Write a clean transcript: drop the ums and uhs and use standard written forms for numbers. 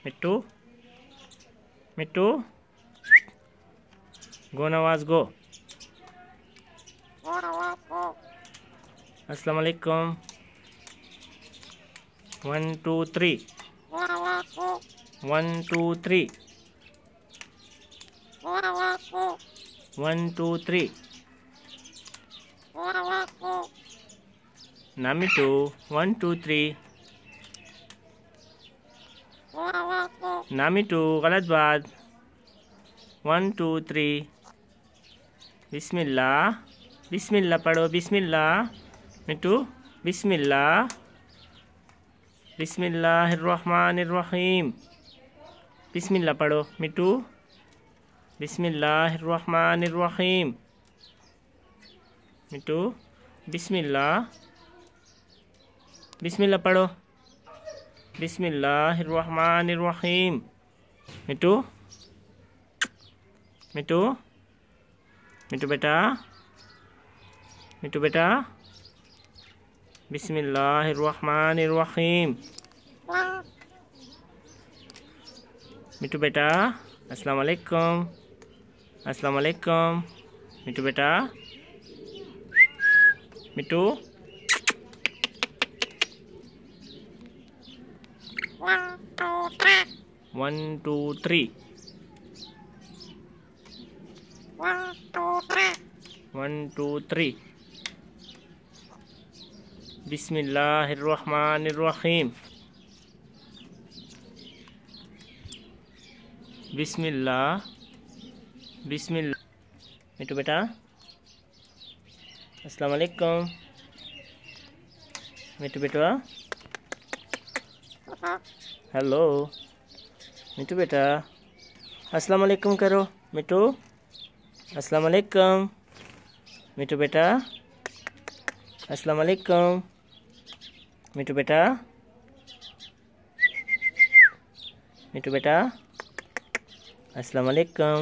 मिट्टू मिट्टू गो नवाज गो। अस्सलाम वालेकुम। 1 2 3 1 2 3 1 2 3 Namitu 1 2 3 Namitu गलत बात। 1 2 3 बिस्मिल्लाह बिस्मिल्लाह पढ़ो बिस्मिल्लाह। मिट्टू बिस्मिल्लाह बिस्मिल्लाहिर्रहमानिर्रहीम। बिस्मिल्लाह पढ़ो मिट्टू बिस्मिल्लाहिर्रहमानिर्रहीम। मिट्टू बिस्मिल्लाह बिस्मिल्लाह पढ़ो बिस्मिल्लाहिर्रहमानिर्रहीम। मिट्टू मिट्टू मिट्टू बेटा मिट्टू बेटा बिस्मिल्लाहिर्रहमानिर्रहीम। मिट्टू बेटा अस्सलाम वालेकुम अस्सलाम वालेकुम। मिट्टू बेटा मिट्टू 1 2 3 1 2 3 बिस्मिल्लाहिर्रहमानिर्रहीम। बिस्मिल्लाह बिस्मिल्लाह। मिट्टू बेटा अस्सलाम वालेकुम। मिट्टू बेटा हेलो। मिट्टू बेटा अस्सलाम वालेकुम करो। मिट्टू अस्सलाम वालेकुम। मिट्टू बेटा अस्सलाम वालेकुम। मिट्टू बेटा मिट्टू बेटा अस्सलाम वालेकुम।